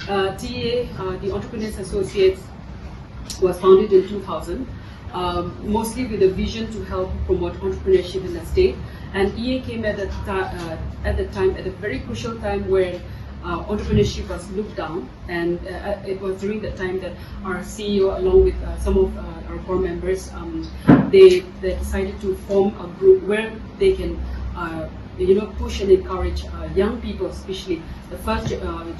TA, the Entrepreneurs Associates, was founded in 2000, mostly with a vision to help promote entrepreneurship in the state. And EA came at the time, at a very crucial time where entrepreneurship was looked down, and it was during that time that our CEO, along with some of our core members, they decided to form a group where they can push and encourage young people, especially the first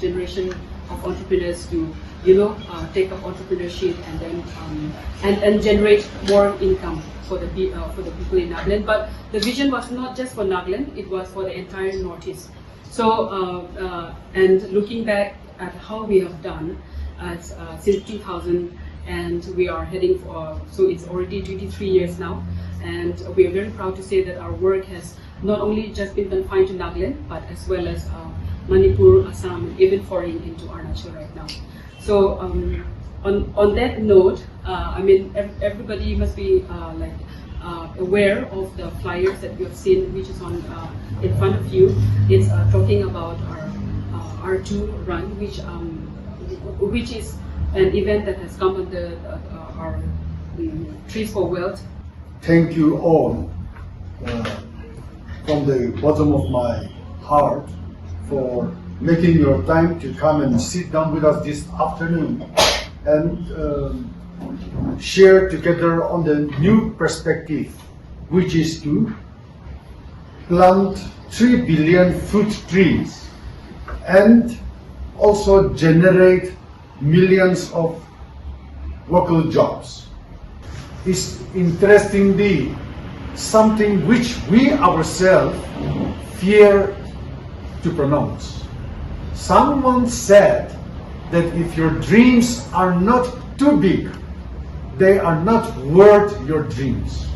generation of entrepreneurs, to take up entrepreneurship and then and generate more income for the people in Nagaland. But the vision was not just for Nagaland; it was for the entire Northeast. So and looking back at how we have done since 2000, and we are heading for, so it's already 23 years now, and we are very proud to say that our work has not only just been confined to Nagaland, but as well as Manipur, Assam, and even foreign into Arunachal right now. So on that note, I mean, everybody must be aware of the flyers that you have seen, which is on in front of you. It's talking about our R2 run, which is an event that has come under our Trees for Wealth. Thank you all from the bottom of my heart for making your time to come and sit down with us this afternoon and share together on the new perspective, which is to plant 3 billion fruit trees and also generate millions of local jobs. It's interestingly something which we ourselves fear to pronounce. Someone said that if your dreams are not too big, they are not worth your dreams.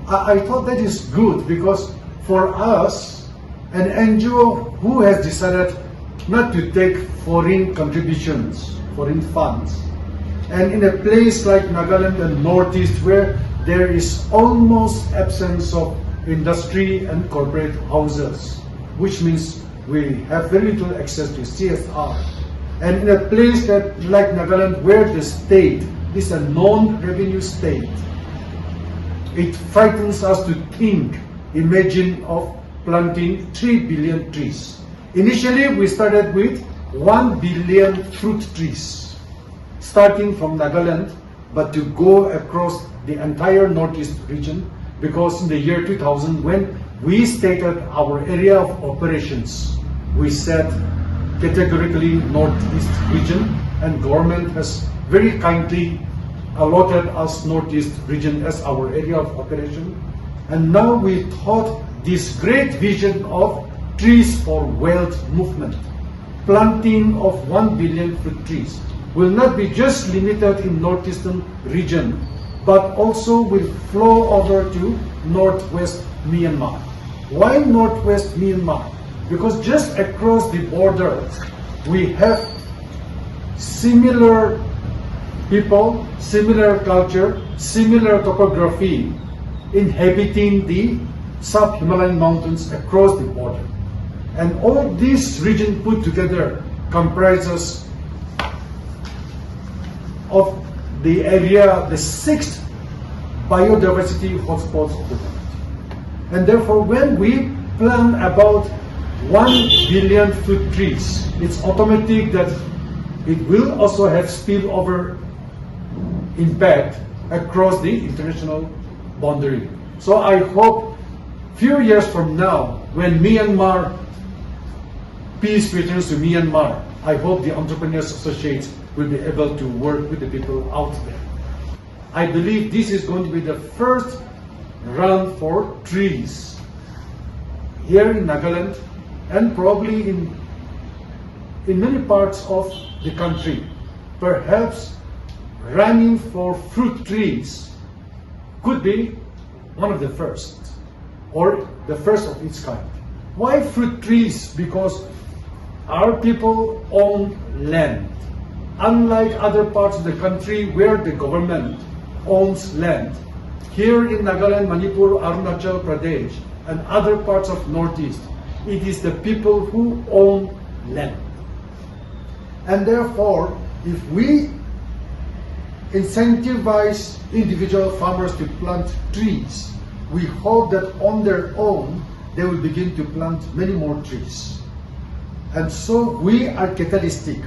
I thought that is good, because for us, an NGO who has decided not to take foreign contributions, foreign funds, and in a place like Nagaland and Northeast where there is almost absence of industry and corporate houses, which means we have very little access to CSR. And in a place that like Nagaland where the state is a non-revenue state, it frightens us to imagine of planting 3 billion trees. Initially, we started with 1 billion fruit trees, starting from Nagaland, but to go across the entire Northeast region, because in the year 2000, when we stated our area of operations, we said categorically Northeast region, and government has very kindly allotted us Northeast region as our area of operation. And now we thought this great vision of Trees for Wealth movement, planting of 1 billion fruit trees, will not be just limited in Northeastern region, but also will flow over to Northwest Myanmar. Why Northwest Myanmar? Because just across the border, we have similar people, similar culture, similar topography, inhabiting the sub-Himalayan mountains across the border. And all this region put together comprises of the area, the 6th biodiversity hotspots of the world. And therefore, when we plan about 1 billion fruit trees, it's automatic that it will also have spillover impact across the international boundary. So I hope few years from now, when Myanmar peace returns to Myanmar, I hope the Entrepreneurs Associates will be able to work with the people out there. I believe this is going to be the first run for trees here in Nagaland, and probably in many parts of the country. Perhaps running for fruit trees could be one of the first, or the first of its kind. Why fruit trees? Because our people own land. Unlike other parts of the country where the government owns land, here in Nagaland, Manipur, Arunachal Pradesh, and other parts of Northeast, it is the people who own land. And therefore, if we incentivize individual farmers to plant trees, we hope that on their own, they will begin to plant many more trees. And so we are catalytic.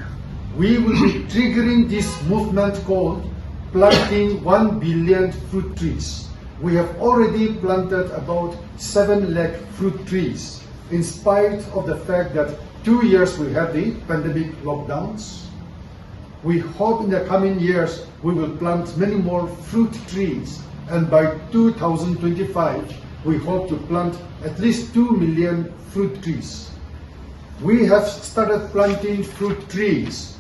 We will be triggering this movement called planting 1 billion fruit trees. We have already planted about 7 lakh fruit trees, in spite of the fact that 2 years we had the pandemic lockdowns. We hope in the coming years we will plant many more fruit trees, and by 2025 we hope to plant at least 2 million fruit trees. We have started planting fruit trees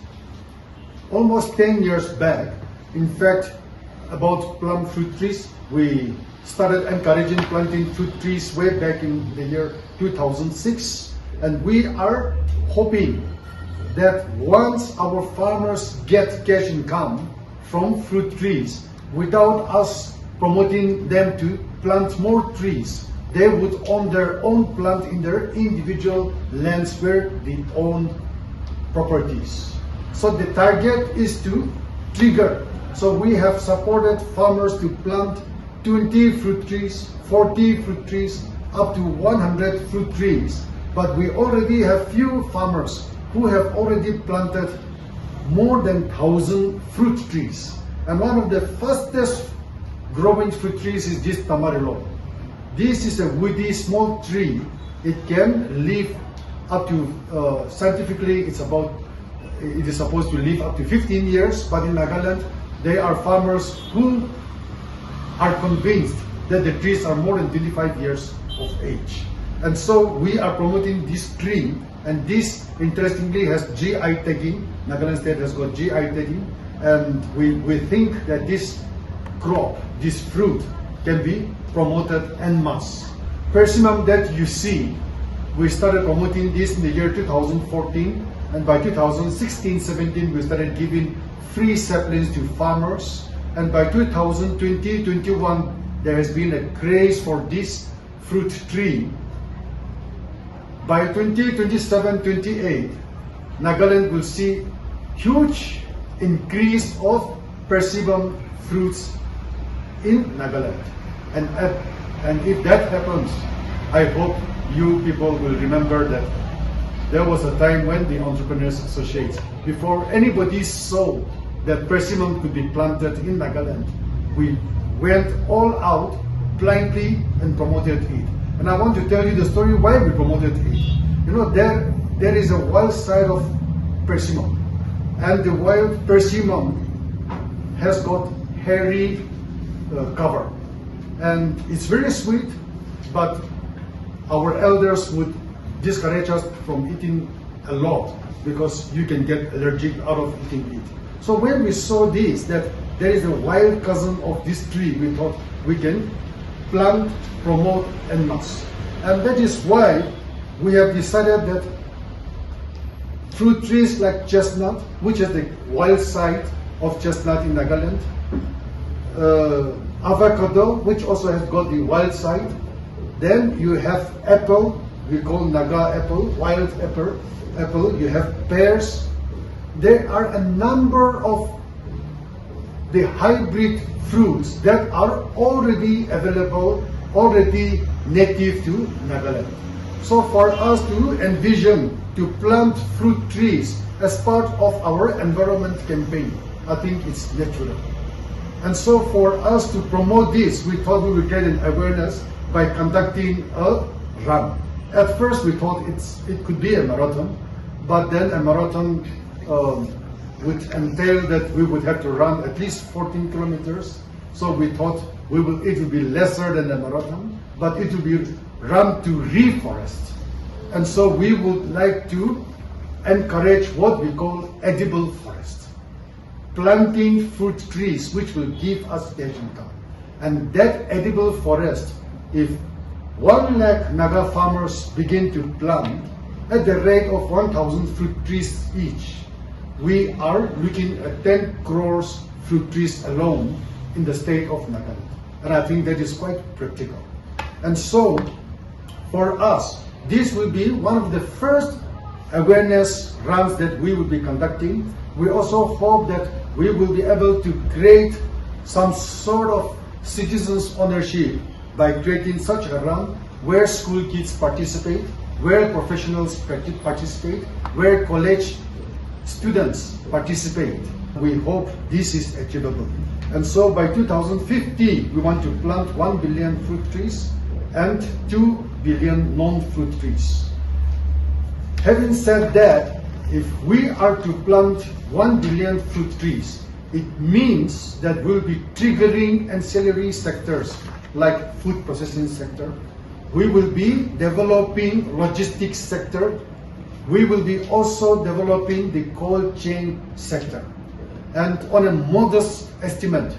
almost 10 years back. In fact, about plum fruit trees, we started encouraging planting fruit trees way back in the year 2006, and we are hoping that once our farmers get cash income from fruit trees, without us promoting them to plant more trees, they would own their own plant in their individual lands where they own properties. So the target is to trigger. So we have supported farmers to plant 20 fruit trees, 40 fruit trees, up to 100 fruit trees. But we already have few farmers who have already planted more than 1,000 fruit trees. And one of the fastest growing fruit trees is this tamarillo. This is a woody small tree. It can live up to, scientifically it is supposed to live up to 15 years, but in Nagaland, there are farmers who are convinced that the trees are more than 25 years of age. And so we are promoting this tree, and this interestingly has GI tagging. Nagaland state has got GI tagging, and we think that this crop, this fruit, can be promoted en masse. Persimmon that you see, we started promoting this in the year 2014, and by 2016-17 we started giving free saplings to farmers, and by 2020-21 there has been a craze for this fruit tree. By 2027-28, Nagaland will see huge increase of persimmon fruits in Nagaland. And if that happens, I hope you people will remember that there was a time when the Entrepreneurs Associates, before anybody saw that persimmon could be planted in Nagaland, we went all out blindly and promoted it. And I want to tell you the story why we promoted it. You know, there is a wild side of persimmon, and the wild persimmon has got hairy cover, and it's very sweet, but our elders would discourage us from eating a lot because you can get allergic out of eating it. So when we saw this, that there is a wild cousin of this tree, we thought we can plant, promote en masse. And that is why we have decided that fruit trees like chestnut, which is the wild side of chestnut in Nagaland, avocado, which also has got the wild side. Then you have apple, we call Naga apple, wild apple. You have pears. There are a number of the hybrid fruits that are already available, already native to Nagaland. So for us to envision to plant fruit trees as part of our environment campaign, I think it's natural. And so for us to promote this, we thought we would get an awareness by conducting a run. At first we thought it could be a marathon, but then a marathon would entail that we would have to run at least 14 kilometers. So we thought it would be lesser than a marathon, but it would be run to Reforest. And so we would like to encourage what we call edible forest, planting fruit trees which will give us cash income. And that edible forest, if 1 lakh Naga farmers begin to plant at the rate of 1,000 fruit trees each, we are looking at 10 crores fruit trees alone in the state of Nagaland. And I think that is quite practical. And so, for us, this will be one of the first awareness runs that we will be conducting, we also hope that we will be able to create some sort of citizens' ownership by creating such a run where school kids participate, where professionals participate, where college students participate. We hope this is achievable. And so by 2050, we want to plant 1 billion fruit trees and 2 billion non-fruit trees. Having said that, if we are to plant 1 billion fruit trees, it means that we'll be triggering ancillary sectors like food processing sector. We will be developing logistics sector. We will be also developing the cold chain sector. And on a modest estimate,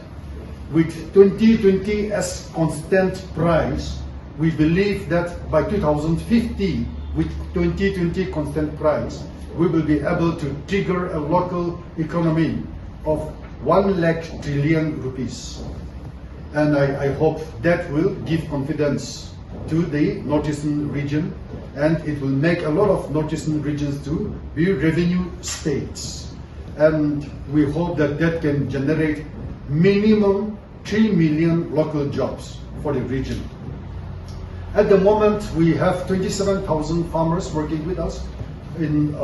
with 2020 as constant price, we believe that by 2050, with 2020 constant price, we will be able to trigger a local economy of 1 lakh trillion rupees. And I hope that will give confidence to the northeastern region, and it will make a lot of northeastern regions to be revenue states. And we hope that that can generate minimum 3 million local jobs for the region. At the moment, we have 27,000 farmers working with us in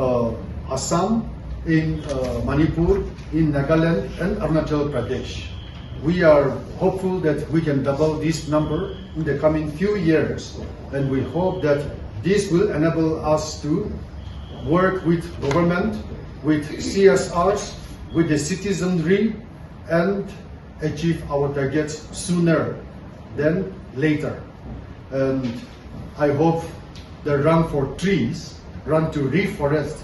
Assam, in Manipur, in Nagaland, and Arunachal Pradesh. We are hopeful that we can double this number in the coming few years, and we hope that this will enable us to work with government, with CSRs, with the citizenry, and achieve our targets sooner than later. And I hope the Run for Trees, Run to Reforest,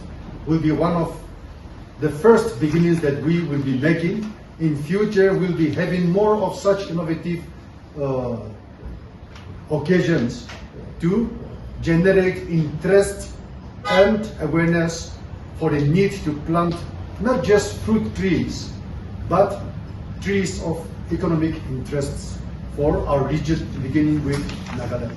will be one of the first beginnings that we will be making. In future, we'll be having more of such innovative occasions to generate interest and awareness for the need to plant not just fruit trees, but trees of economic interests for our region, beginning with Nagaland.